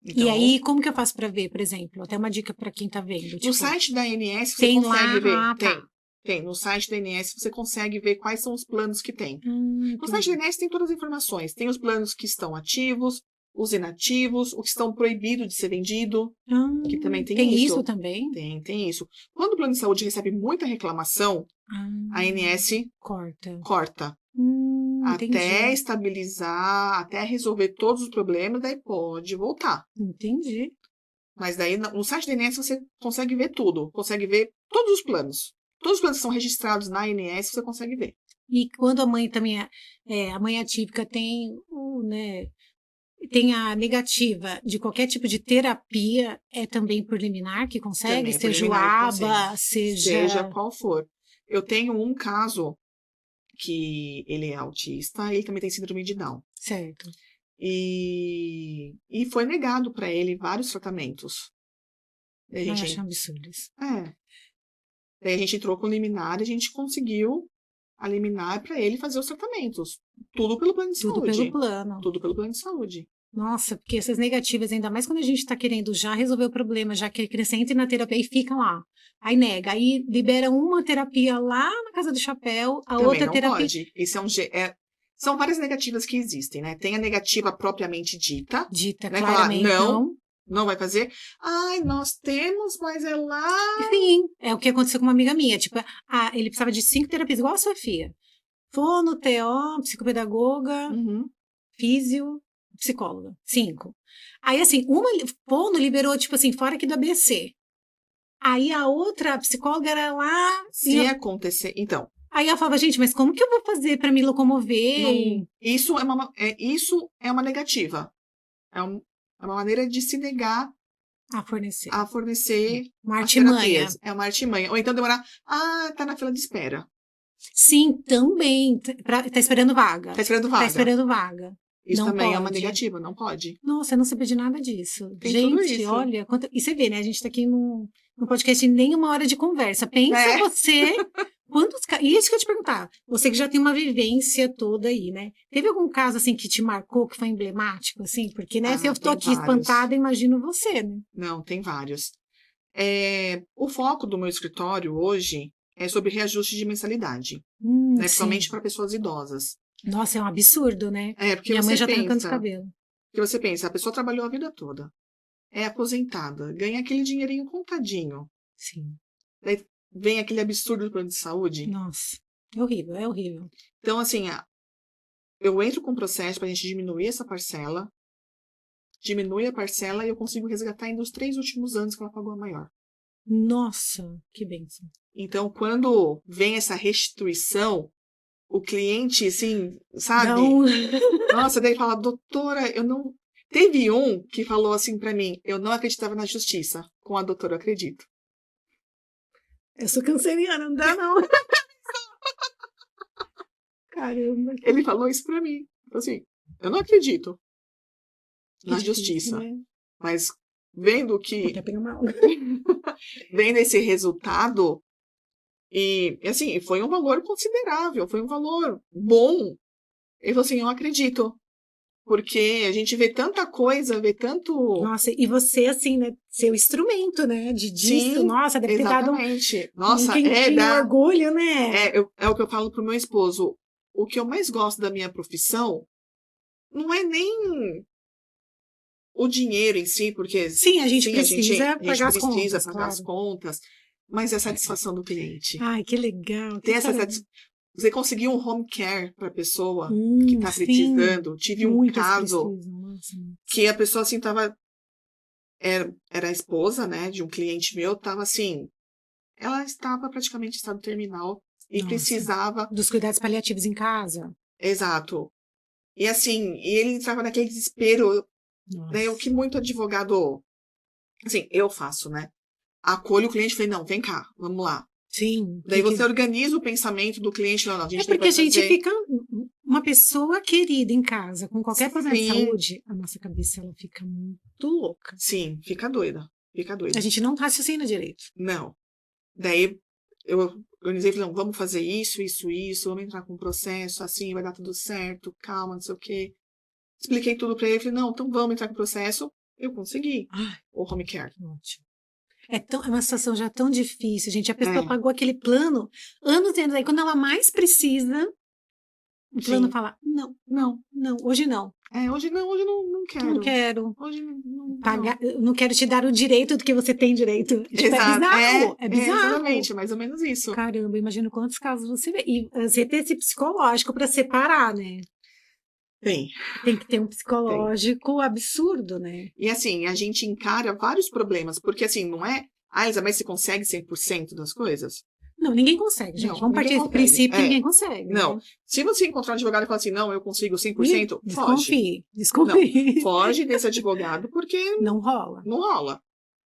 Então, e aí, como que eu faço para ver, por exemplo? Até uma dica para quem tá vendo. No site da ANS você consegue ver. Tem. No site da ANS você consegue ver quais são os planos que tem. No site da ANS tem todas as informações. Tem os planos que estão ativos, os inativos, os que estão proibidos de ser vendido, que também tem isso. Tem isso também? Tem isso. Quando o plano de saúde recebe muita reclamação, a ANS corta. Até estabilizar, até resolver todos os problemas, daí pode voltar. Entendi. Mas daí no site da ANS você consegue ver tudo, consegue ver todos os planos. Todos os planos que são registrados na ANS você consegue ver. E quando a mãe também a mãe atípica tem tem a negativa de qualquer tipo de terapia, é também por liminar que consegue, seja o ABA, seja qual for. Eu tenho um caso que ele é autista, ele também tem síndrome de Down. Certo. E foi negado para ele vários tratamentos. Eu acho absurdo isso. Daí a gente entrou com liminar e a gente conseguiu a liminar para ele fazer os tratamentos. Tudo pelo plano de saúde. Tudo pelo plano de saúde. Nossa, porque essas negativas, ainda mais quando a gente está querendo já resolver o problema, já que acrescenta na terapia e fica lá. Aí nega, aí libera uma terapia lá na Casa do Chapéu, a também outra não terapia... Pode. Isso são várias negativas que existem, né? Tem a negativa propriamente dita. Né? Claramente, não vai fazer. Ai, nós temos, mas é lá... Sim, é o que aconteceu com uma amiga minha. Tipo, ele precisava de 5 terapias, igual a Sofia. Fono, TO, psicopedagoga, físio, psicóloga. 5. Aí, assim, fono liberou, tipo assim, fora aqui do ABC. Aí a outra psicóloga era lá... Se acontecer... Então... Aí ela falava, gente, mas como que eu vou fazer para me locomover? Não, isso é uma negativa. É uma maneira de se negar A fornecer uma as artimanha. terapias. É uma artimanha. Ou então demorar, tá na fila de espera. Sim, também. Tá esperando vaga. Tá esperando Tá vaga. esperando vaga. Isso Não também é uma pode. negativa, não pode. Nossa, eu não sabia de nada disso. Tem tudo Gente, isso. olha, e você vê, né? A gente tá aqui num podcast em nem uma hora de conversa. Pensa você, e isso que eu ia te perguntar, você que já tem uma vivência toda aí, né? Teve algum caso, assim, que te marcou, que foi emblemático, assim? Porque, né, se eu tô tem aqui vários. espantada, imagino você, né? Não, tem vários. O foco do meu escritório hoje é sobre reajuste de mensalidade, né? Principalmente para pessoas idosas. Nossa, é um absurdo, né? Porque minha mãe já tá pensa, arrancando os cabelos. Porque você pensa, a pessoa trabalhou a vida toda, é aposentada, ganha aquele dinheirinho contadinho. Sim. Daí vem aquele absurdo do plano de saúde. Nossa, é horrível, é horrível. Então, assim, eu entro com um processo para a gente diminuir essa parcela, diminui a parcela e eu consigo resgatar ainda os 3 últimos anos que ela pagou a maior. Nossa, que bênção. Então, quando vem essa restituição, o cliente, assim, sabe? Nossa, daí fala, doutora, eu não... Teve um que falou assim pra mim, eu não acreditava na justiça. Com a doutora, eu acredito. Eu sou canceriana, não dá não. Caramba. Ele falou isso pra mim. Assim, eu não acredito na justiça. Né? Mas vendo que... Até pegar mal. Vendo esse resultado... E, assim, foi um valor considerável, foi um valor bom. Ele falou assim, eu acredito. Porque a gente vê tanta coisa, vê tanto... Nossa, e você, assim, né, seu instrumento, né, disso, Sim, nossa, deve ter dado Nossa, um orgulho, né? É o que eu falo pro meu esposo. O que eu mais gosto da minha profissão não é nem o dinheiro em si, porque... Sim, a gente precisa pagar as contas, mas é a satisfação do cliente. Ai, que legal. Ter essa Você conseguir um home care para a pessoa que está precisando. Tive um caso que a pessoa, assim, tava... Era a esposa, né, de um cliente meu, tava assim... Ela estava praticamente em estado terminal e precisava... Dos cuidados paliativos em casa. Exato. E assim, ele entrava naquele desespero, né, o que muito advogado... Assim, eu faço, né? Acolho o cliente e falei, não, vem cá, vamos lá. Sim. Daí você organiza o pensamento do cliente. Não, a gente porque a gente fica... Uma pessoa querida em casa, com qualquer problema de saúde, a nossa cabeça ela fica muito louca. Sim, fica doida. A gente não raciocina direito. Não. Daí eu organizei e falei, não, vamos fazer isso, vamos entrar com um processo, assim, vai dar tudo certo, calma, não sei o quê. Expliquei tudo pra ele, falei, não, então vamos entrar com o processo. Eu consegui. O home care. Ótimo. É uma situação já tão difícil, gente. A pessoa pagou aquele plano anos e anos. Aí, quando ela mais precisa, o plano fala, não, hoje não. Hoje não quero. Não quero. Hoje não. Pagar, não quero te dar o direito do que você tem direito. Exato. É bizarro. Exatamente, mais ou menos isso. Caramba, imagino quantos casos você vê. E você ter esse psicológico para separar, né? Tem que ter um psicológico absurdo, né? E assim, a gente encara vários problemas, porque assim, não é... Elizabeth, você consegue 100% das coisas? Não, ninguém consegue, gente. Vamos partir desse princípio que ninguém consegue. Não. Né? Se você encontrar um advogado e falar assim, não, eu consigo 100%, foge. Desconfie. Não, foge desse advogado, porque... Não rola. Não rola.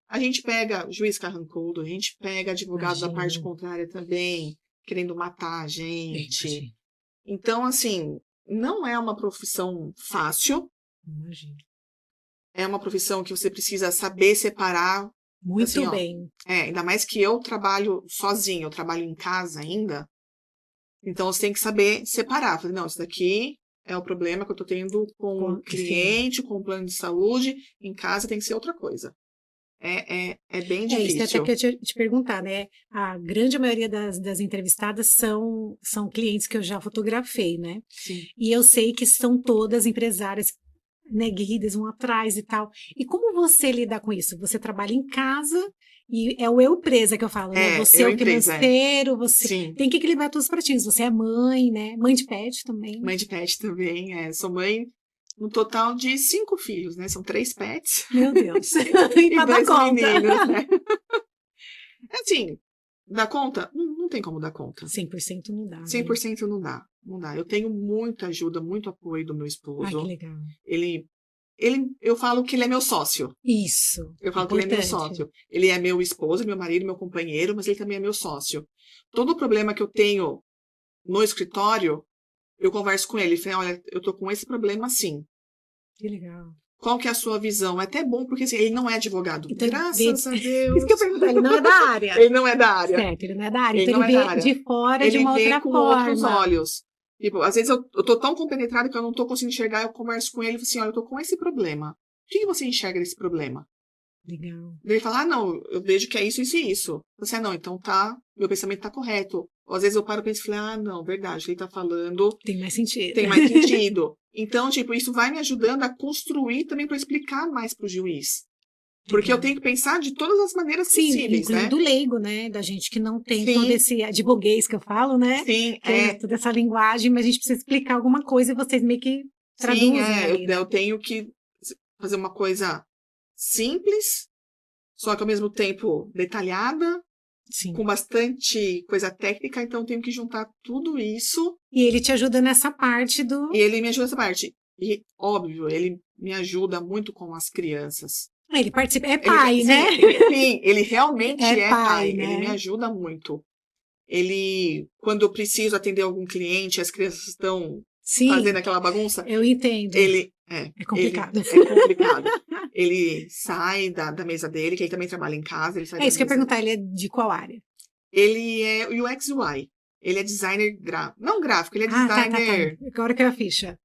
A gente pega juiz carrancudo, a gente pega advogado da parte contrária também, querendo matar a gente. Então, assim... Não é uma profissão fácil. Imagina. É uma profissão que você precisa saber separar. Muito assim, bem. Ainda mais que eu trabalho sozinha, eu trabalho em casa ainda. Então, você tem que saber separar. Falei, não, isso daqui é o problema que eu tô tendo com o cliente, com o plano de saúde. Em casa tem que ser outra coisa. É bem difícil. Isso até que eu te perguntar, né? A grande maioria das entrevistadas são clientes que eu já fotografei, né? Sim. E eu sei que são todas empresárias, né, guerreiras, vão atrás e tal. E como você lida com isso? Você trabalha em casa e é o eu presa que eu falo, né? Você é o financeiro, você tem que equilibrar todos os pratinhos. Você é mãe, né? Mãe de pet também. Mãe de pet também, sou mãe... Um total de 5 filhos, né? São 3 pets. Meu Deus. E 2 meninos, né? Assim, dá conta? Não tem como dar conta. 100% não dá. 100% não dá. Não dá. Eu tenho muita ajuda, muito apoio do meu esposo. Que legal. Ele eu falo que ele é meu sócio. Isso. Eu falo que ele é meu sócio. Ele é meu esposo, meu marido, meu companheiro, mas ele também é meu sócio. Todo problema que eu tenho no escritório, eu converso com ele. Falei, olha, eu tô com esse problema assim. Que legal. Qual que é a sua visão? É até bom, porque assim, ele não é advogado. Então, Graças a Deus. Isso que eu perguntei, ele não é da área. Ele não é da área. Certo, ele não é da área. Ele Então não ele é vê da área. de fora Ele de uma vê outra com forma. outros olhos. Tipo, às vezes eu tô tão compenetrada que eu não tô conseguindo enxergar, eu converso com ele e falo assim, olha, eu tô com esse problema. O que você enxerga desse problema? Legal. Ele fala, não, eu vejo que é isso, isso e isso. Você, não, então tá, meu pensamento tá correto. Ou às vezes eu paro e penso e falo, não, verdade, ele tá falando... Tem mais sentido. Tem mais sentido. Então, tipo, isso vai me ajudando a construir também para explicar mais pro juiz. Porque eu tenho que pensar de todas as maneiras possíveis, né? Incluindo o leigo, né? Da gente que não tem Sim. todo esse advoguês que eu falo, né? Sim, Toda essa linguagem, mas a gente precisa explicar alguma coisa e vocês meio que traduzem. Sim, aí, né? eu tenho que fazer uma coisa simples, só que ao mesmo tempo detalhada, Sim. com bastante coisa técnica, então eu tenho que juntar tudo isso. E ele te ajuda nessa parte do... E ele me ajuda nessa parte. E, óbvio, ele me ajuda muito com as crianças. Ele participa, é pai, né? Sim, ele realmente é pai, né? Ele me ajuda muito. Ele, quando eu preciso atender algum cliente, as crianças estão fazendo aquela bagunça. Eu entendo. É complicado. É complicado. Ele sai da mesa dele, que ele também trabalha em casa. Ele sai isso que eu ia perguntar, dele. ele é de qual área? Ele é UX UI. Ele é designer não gráfico, ele é designer. Tá. Agora que é a ficha.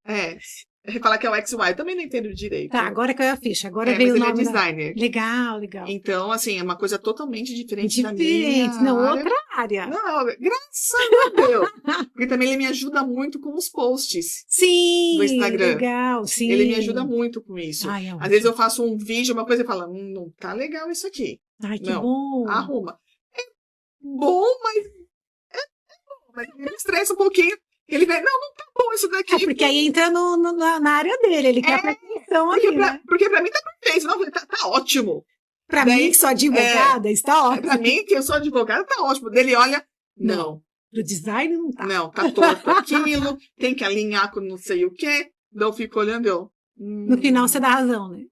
Falar que é UX UI, eu também não entendo direito. Tá, agora que é a ficha. Agora veio o nome. Ele é designer. Legal. Então, assim, é uma coisa totalmente diferente da minha outra área. Não, graças a Deus. Porque também ele me ajuda muito com os posts. Sim, do Instagram. Legal, sim. Ele me ajuda muito com isso. Às vezes eu faço um vídeo, uma coisa e falo, não tá legal isso aqui. Ai, que bom. Arruma. É bom, mas ele me estressa um pouquinho. Ele vai, não tá bom isso daqui. Porque aí entra na área dele, ele quer atenção ali, né? Porque pra mim tá perfeito, não, tá ótimo. Pra mim, que sou advogada, está ótimo. Pra mim, que eu sou advogada, tá ótimo. Dele olha, não. Pro design não tá. Não, tá torto aquilo, tem que alinhar com não sei o quê. Então eu fico olhando, No final você dá razão, né?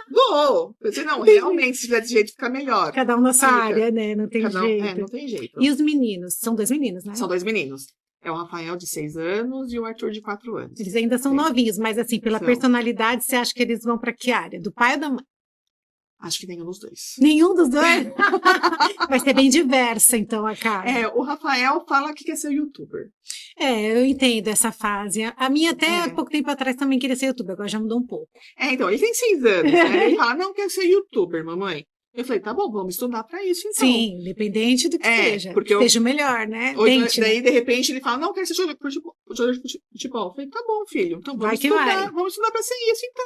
Dou. Eu sei, não, realmente, se tiver de jeito, fica melhor. Cada um na sua área, né? Não tem jeito. Não tem jeito. E os meninos? São 2 meninos, né? São 2 meninos. É o Rafael, de 6 anos, e o Arthur, de 4 anos. Eles ainda são novinhos, mas assim, pela personalidade, você acha que eles vão pra que área? Do pai ou da mãe? Acho que nenhum dos dois. Nenhum dos dois? Vai ser bem diversa, então, a cara. O Rafael fala que quer ser youtuber. Eu entendo essa fase. A minha até pouco tempo atrás também queria ser youtuber, agora já mudou um pouco. Então, ele tem 6 anos, né? Ele fala, não, quero ser youtuber, mamãe. Eu falei, tá bom, vamos estudar pra isso, então. Sim, independente do que seja. Porque seja o melhor, né? Daí, de repente, ele fala, não, quero ser jogador de futebol. Eu falei, tá bom, filho. Então vamos estudar. Vamos estudar pra ser isso, então.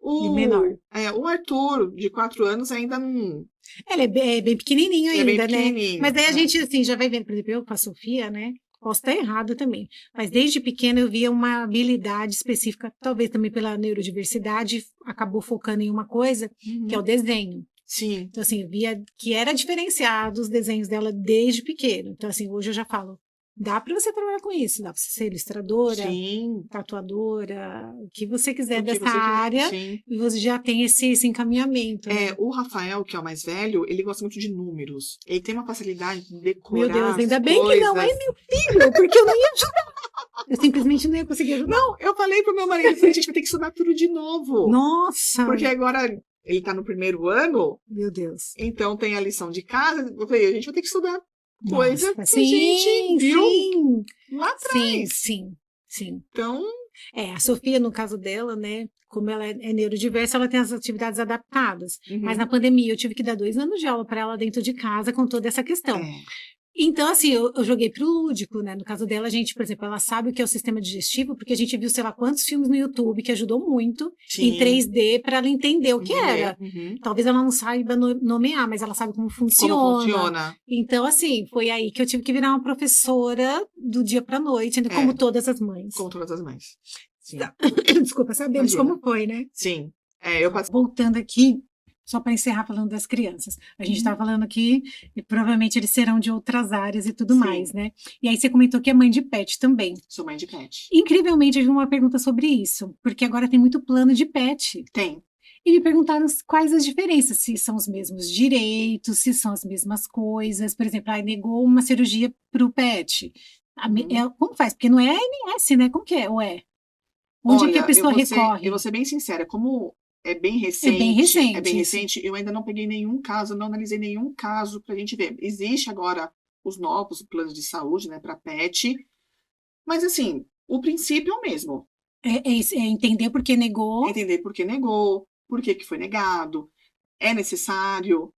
O menor. O Arthur, de 4 anos, ainda não... Ele é bem pequenininho ainda, bem pequenininho, né? Mas aí a gente, assim, já vai vendo, por exemplo, eu com a Sofia, né? Posso estar errado também. Mas desde pequena eu via uma habilidade específica, talvez também pela neurodiversidade, acabou focando em uma coisa, que é o desenho. Sim. Então, assim, eu via que era diferenciado os desenhos dela desde pequeno. Então, assim, hoje eu já falo, dá para você trabalhar com isso, dá para você ser ilustradora, tatuadora, o que você quiser dessa área, e você já tem esse encaminhamento. Né? O Rafael, que é o mais velho, ele gosta muito de números. Ele tem uma facilidade de decorar. Meu Deus, ainda bem que não é meu filho, porque eu não ia ajudar. Eu simplesmente não ia conseguir ajudar. Não, eu falei pro meu marido, a gente vai ter que estudar tudo de novo. Nossa! Porque agora ele tá no 1º ano. Meu Deus. Então tem a lição de casa. Eu falei, a gente vai ter que estudar coisa que a sim, gente viu lá atrás. Sim. Então... a Sofia, no caso dela, né, como ela é neurodiversa, ela tem as atividades adaptadas. Mas na pandemia eu tive que dar 2 anos de aula para ela dentro de casa com toda essa questão. Então, assim, eu joguei pro lúdico, né? No caso dela, a gente, por exemplo, ela sabe o que é o sistema digestivo, porque a gente viu, sei lá, quantos filmes no YouTube que ajudou muito em 3D para ela entender o que era. Talvez ela não saiba nomear, mas ela sabe como funciona. Então, assim, foi aí que eu tive que virar uma professora do dia pra noite, como todas as mães. Como todas as mães. Sim. Desculpa, sabemos como foi, né? Sim. Voltando aqui, Só para encerrar falando das crianças. A gente está falando aqui, e provavelmente eles serão de outras áreas e tudo mais, né? E aí você comentou que é mãe de pet também. Sou mãe de pet. Incrivelmente, eu vi uma pergunta sobre isso, porque agora tem muito plano de pet. Tem. E me perguntaram quais as diferenças, se são os mesmos direitos, se são as mesmas coisas. Por exemplo, negou uma cirurgia para o pet. Como faz? Porque não é a ANS, né? Como que é? Ou é? Onde é que a pessoa recorre? Eu vou ser bem sincera, como é bem É bem recente. É bem recente, eu ainda não peguei nenhum caso, não analisei nenhum caso pra gente ver. Existe agora os novos planos de saúde, né, para pet, mas assim, o princípio é o mesmo. É entender por que negou. É entender por que negou, por que foi negado, é necessário,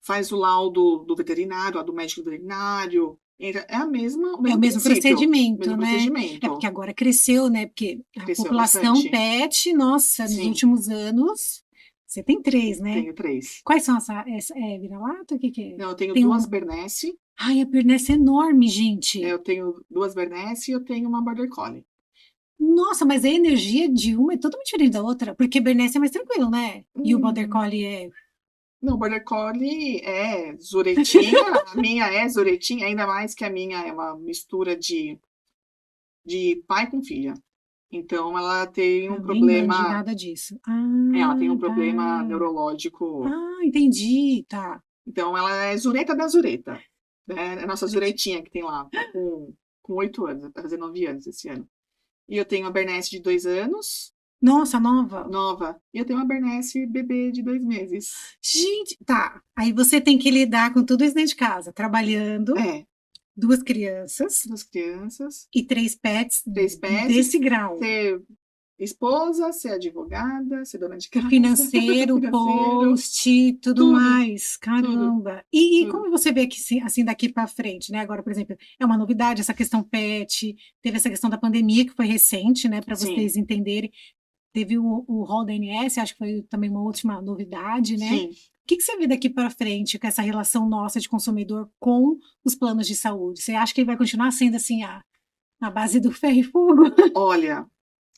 faz o laudo do veterinário, do médico veterinário, é a mesma, é o mesmo procedimento, né? Procedimento. É porque agora cresceu, né? Porque a população bastante. pet, nossa, nos últimos anos. Você tem 3, né? Tenho 3. Quais são vira-lata? O que é? Não, eu tenho 2 Bernese. Ai, a Bernese é enorme, gente. Eu tenho 2 Bernese e eu tenho uma Border Collie. Nossa, mas a energia de uma é totalmente diferente da outra, porque Bernese é mais tranquilo, né? E o Border Collie é... Não, o Border Collie é zuretinha, a minha é zuretinha, ainda mais que a minha é uma mistura de pai com filha. Então, ela tem um problema... Não nada disso. Ela tem um problema neurológico. Entendi, tá. Então, ela é zureta da zureta. É a nossa zuretinha que tem lá, com 8 anos, vai fazer 9 anos esse ano. E eu tenho a Bernese de 2 anos. Nossa, nova? Nova. E eu tenho uma Bernese bebê de 2 meses. Gente, tá. Aí você tem que lidar com tudo isso dentro de casa, trabalhando. 2 crianças. 2 crianças. E 3 pets. 3 pets. Desse grau. Ser esposa, ser advogada, ser dona de casa. Financeiro, post, tudo mais. Caramba. E como você vê que assim daqui para frente, né? Agora, por exemplo, é uma novidade essa questão pet, teve essa questão da pandemia que foi recente, né? Para vocês entenderem. Teve o rol da ANS, acho que foi também uma última novidade, né? Sim. O que você vê daqui para frente com essa relação nossa de consumidor com os planos de saúde? Você acha que ele vai continuar sendo assim a base do ferro e fogo? Olha,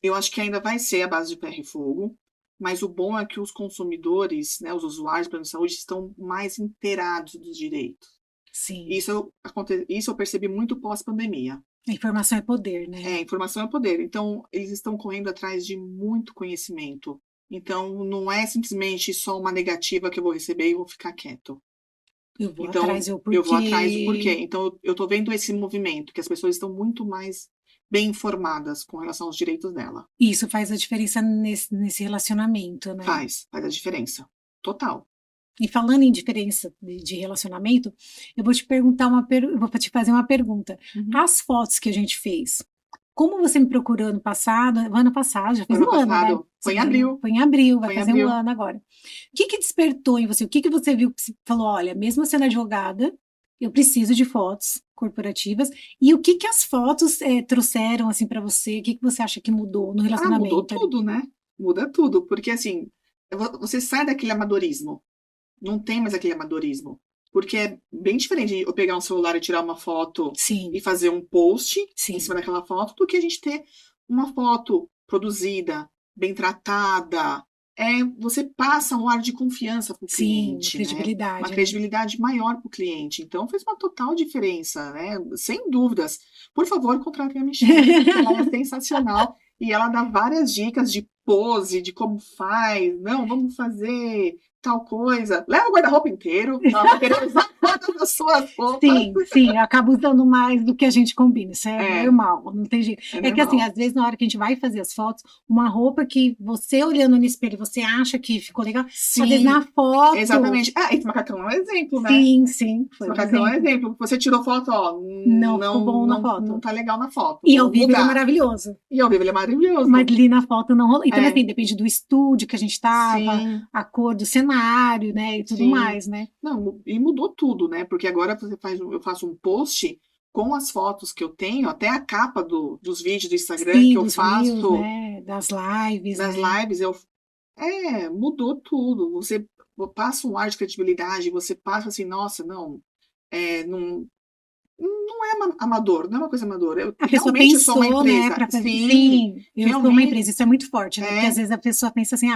eu acho que ainda vai ser a base de ferro e fogo, mas o bom é que os consumidores, né, os usuários do plano de saúde estão mais inteirados dos direitos. Sim. Isso eu percebi muito pós-pandemia. A informação é poder, né? Informação é poder. Então, eles estão correndo atrás de muito conhecimento. Então, não é simplesmente só uma negativa que eu vou receber e vou ficar quieto. Eu vou atrás do porquê. Eu vou atrás do porquê. Então, eu estou vendo esse movimento, que as pessoas estão muito mais bem informadas com relação aos direitos dela. Isso faz a diferença nesse relacionamento, né? Faz a diferença. Total. E falando em diferença de relacionamento, eu vou te perguntar vou te fazer uma pergunta. As fotos que a gente fez, como você me procurou ano passado, já fez um ano, né? Foi em abril. Foi em abril, vai fazer um ano agora. O que despertou em você? O que você viu que falou, olha, mesmo sendo advogada, eu preciso de fotos corporativas. E o que as fotos trouxeram, assim, para você? O que você acha que mudou no relacionamento? Mudou tudo, né? Muda tudo, porque, assim, você sai daquele amadorismo. Não tem mais aquele amadorismo. Porque é bem diferente eu pegar um celular e tirar uma foto e fazer um post em cima daquela foto do que a gente ter uma foto produzida, bem tratada. Você passa um ar de confiança para o cliente. Credibilidade. Né? Uma credibilidade maior para o cliente. Então, fez uma total diferença, né? Sem dúvidas. Por favor, contratem a Michelle. Ela é sensacional. E ela dá várias dicas de pose, de como faz. Não, vamos fazer tal coisa. Leva o guarda-roupa inteiro. Ela vai querer usar todas as suas roupas. Sim, eu acabo usando mais do que a gente combina. Isso é normal, não tem jeito. É que assim, às vezes na hora que a gente vai fazer as fotos, uma roupa que você olhando no espelho, você acha que ficou legal, às vezes na foto... Exatamente. Esse macacão é um exemplo, né? Sim. Esse macacão é um exemplo. Você tirou foto, não ficou bom na foto. Não tá legal na foto. E ao vivo ele é maravilhoso. Mas ali na foto não rolou. Então, assim, depende do estúdio que a gente tava, a cor do cenário, né, e tudo mais, né? Não, e mudou tudo, né? Porque agora eu faço um post com as fotos que eu tenho, até a capa dos vídeos do Instagram que eu faço. Reels, né? Das lives. Mudou tudo. Você passa um ar de credibilidade, você passa assim, nossa, não, não é amador, não é uma coisa amadora. A pessoa Realmente eu sou uma pensou, né, empresa. para fazer. Sim, Sim, eu sou uma realmente empresa. Isso é muito forte, né? Porque é, às vezes a pessoa pensa assim,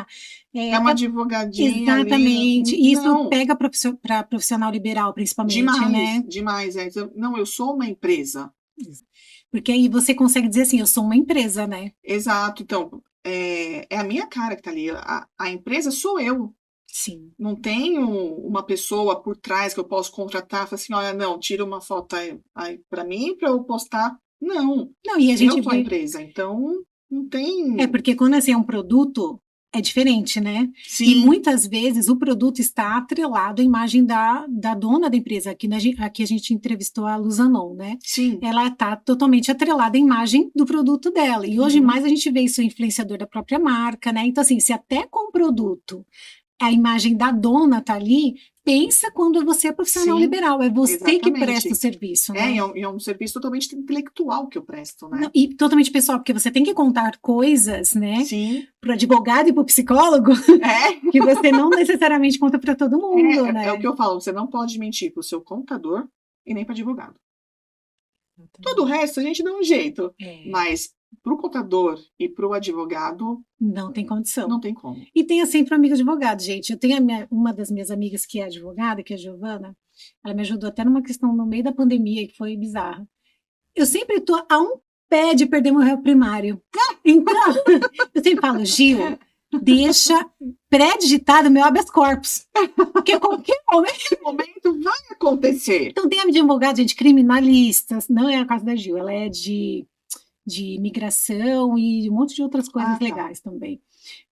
é uma é advogadinha ali. exatamente. E isso Não, pega para profissional liberal, principalmente, demais, né? demais. Então, não, eu sou uma empresa. Porque aí você consegue dizer assim, eu sou uma empresa, né? Exato. Então, é a minha cara que tá ali. A empresa sou eu. Sim. Não tenho uma pessoa por trás que eu posso contratar e falar assim, olha, não, tira uma foto aí para mim para eu postar. Não, Não, e a eu gente sou a vê. empresa, então não É tem. porque quando assim, é um produto, é diferente, né? E Sim, muitas vezes o produto está atrelado à imagem da dona da empresa. Aqui a gente entrevistou a Luzanon, né? sim. Ela está totalmente atrelada à imagem do produto dela. E hoje Uhum, mais a gente vê isso influenciador da própria marca, né? Então, assim, se até com o produto a imagem da dona tá ali, pensa quando você é profissional sim, liberal. É você que presta o exatamente. serviço, né? E é um serviço totalmente intelectual que eu presto, Não, né? e totalmente pessoal, porque você tem que contar coisas, né, Sim, para o advogado e para o psicólogo, é, que você não necessariamente conta para todo mundo, é o que né? eu falo, você não pode mentir para o seu contador e nem para advogado. Todo o Exatamente. resto a gente dá um jeito, É, mas para o contador e para o advogado, não tem condição. não tem como. E tenha sempre um amigo advogado, gente. Eu tenho uma das minhas amigas que é advogada, que é a Giovana, ela me ajudou até numa questão no meio da pandemia, que foi bizarra. Eu sempre tô a um pé de perder meu réu primário. Então, eu sempre falo, Gil, deixa pré-digitado meu habeas corpus. Porque a qualquer momento. Esse momento vai acontecer. Então, tem advogado, gente, criminalistas, não é a casa da Gil, ela é de imigração e um monte de outras coisas Ah, tá. legais também.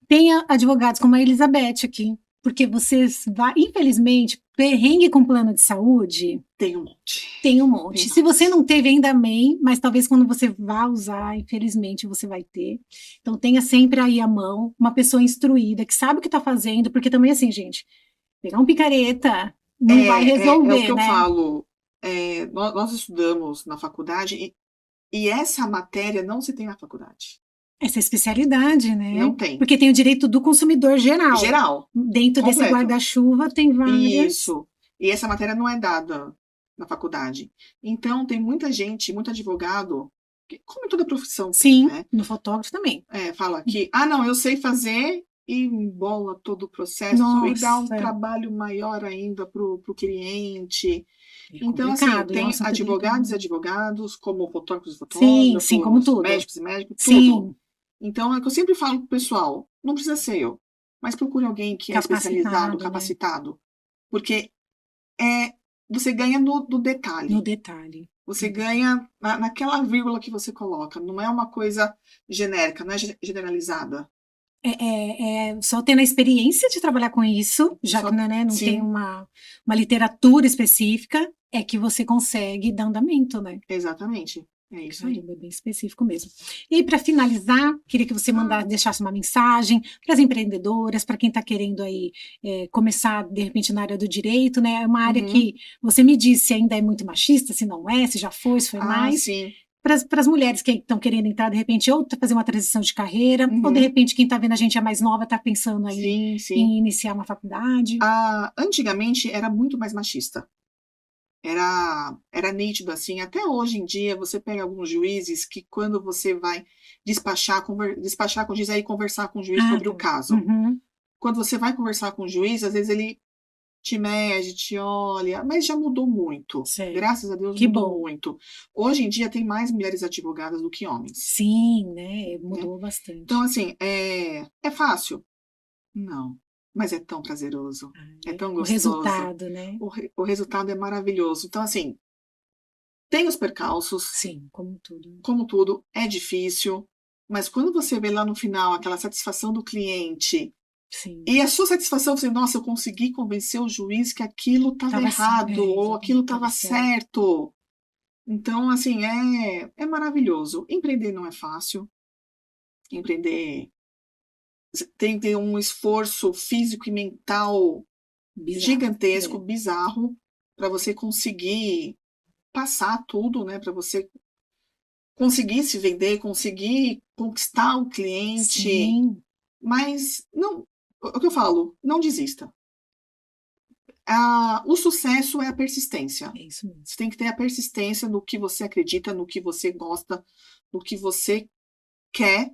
Tem advogados como a Elizabeth aqui, porque vocês vai, infelizmente, perrengue com plano de saúde, Tem um monte. tem um Tem monte. Se você mais. não teve, ainda bem, mas talvez quando você vá usar, infelizmente, você vai ter. Então, tenha sempre aí à mão uma pessoa instruída, que sabe o que está fazendo, porque também, assim, gente, pegar um picareta não vai É o que resolver, eu né? falo. Nós estudamos na faculdade e essa matéria não se tem na faculdade. Essa especialidade, né? Não tem. Porque tem o direito do consumidor geral. Geral, Dentro desse completo. guarda-chuva tem várias. Isso. E essa matéria não é dada na faculdade. Então, tem muita gente, muito advogado, que, como em toda profissão tem, Sim, né? no fotógrafo também. Fala que, ah, não, eu sei fazer e embola todo o processo e dá um Nossa, trabalho maior ainda para o cliente. é Então, assim, complicado, é um tem assunto advogados e delicado. advogados, como fotógrafos e Sim, sim, como fotógrafos, tudo. médicos e médicos, tudo. Sim, Então, é o que eu sempre falo pro pessoal, não precisa ser eu, mas procure alguém que é especializado, capacitado, né? capacitado, porque é, você ganha no No detalhe. detalhe. Você ganha naquela vírgula que você coloca. Não é uma coisa genérica, não é generalizada. É só tendo a experiência de trabalhar com isso, já que Só, né, não tem sim, uma literatura específica, é que você consegue dar andamento, né? exatamente. É isso aí. Caramba, é bem específico mesmo. E aí, para finalizar, queria que você deixasse uma mensagem para as empreendedoras, para quem está querendo aí começar, de repente, na área do direito, né? É uma área Uhum. que você me disse se ainda é muito machista, se não é, se já foi, se foi Ah, mais. sim. Para as mulheres que estão querendo entrar, de repente, ou fazer uma transição de carreira, ou de Uhum. repente quem está vendo a gente é mais nova, está pensando aí Sim, sim. em iniciar uma faculdade. Antigamente era muito mais machista. Era nítido assim. Até hoje em dia, você pega alguns juízes que, quando você vai despachar com o juiz, aí conversar com o juiz Ah, sobre o tá. caso. Uhum, Quando você vai conversar com o juiz, às vezes ele te mede, te olha, mas já mudou muito. certo. Graças a Deus Que mudou bom. muito. Hoje em dia tem mais mulheres advogadas do que homens, Sim, né? né? Mudou Então, bastante. assim, é fácil? Não. Mas é tão prazeroso, é tão O gostoso. resultado, né? O resultado é maravilhoso. Então, assim, tem os percalços, Sim, como tudo. como tudo, é difícil, mas quando você vê lá no final aquela satisfação do cliente Sim. e a sua satisfação, você, nossa, eu consegui convencer o juiz que aquilo estava Tava, errado ou aquilo exatamente, tava estava certo. certo. Então, assim, é maravilhoso. Empreender não é fácil. Empreender tem que ter um esforço físico e mental Bizarro. gigantesco, É. bizarro, para você conseguir passar tudo, né? Para você conseguir se vender, conseguir conquistar o cliente. Sim, Mas não, o que eu falo, não desista. O sucesso é a persistência. É isso mesmo. Você tem que ter a persistência no que você acredita, no que você gosta, no que você quer,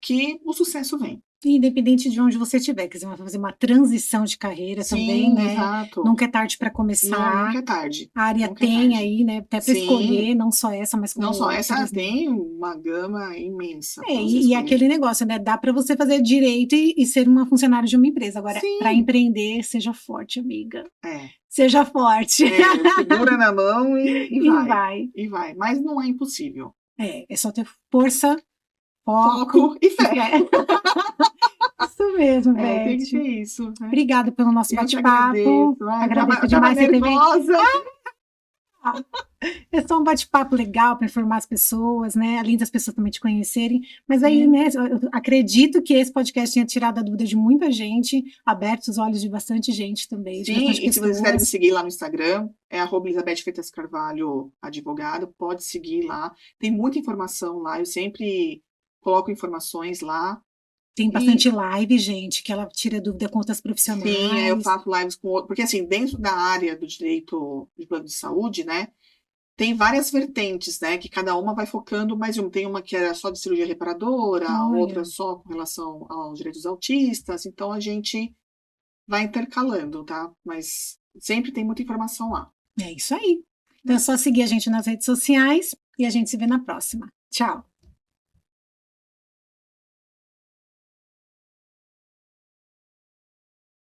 que o sucesso vem. Independente de onde você estiver, quer dizer, vai fazer uma transição de carreira também, Sim, né? exato. Nunca é tarde para Não, começar. nunca é tarde. A área Nunca é tem tarde. aí, né? Até para Sim. escolher, não só essa, mas como Não só essa, outras, né? tem uma gama imensa para você E escolher. aquele negócio, né? Dá para você fazer direito e ser uma funcionária de uma empresa. Agora, para Sim. empreender, seja forte, amiga. É. Seja forte. Segura na mão e E vai. vai. E vai. Mas não é impossível. É só ter força, foco Foco e fé. Isso mesmo, Tem que Beth. ter isso, né? Obrigada pelo nosso Eu que bate-papo. Agradeço demais você ter vindo. nervosa. É só um bate-papo legal para informar as pessoas, né? Além das pessoas também te conhecerem. Mas aí, Sim. né? Eu acredito que esse podcast tenha tirado a dúvida de muita gente, aberto os olhos de bastante gente também. De Sim, bastante e se vocês quiserem me pessoas. seguir lá no Instagram, é @ElisabethFreitas Carvalho advogado, pode seguir lá. Tem muita informação lá, eu sempre coloco informações lá. Tem bastante live, gente, que ela tira dúvida com outras profissionais. Sim, eu faço lives com outros, porque assim, dentro da área do direito de plano de saúde, né, tem várias vertentes, né, que cada uma vai focando mais em uma. Tem uma que era só de cirurgia reparadora, outra só com relação aos direitos autistas, então a gente vai intercalando, tá? Mas sempre tem muita informação lá. É isso aí. Então é só seguir a gente nas redes sociais e a gente se vê na próxima. Tchau!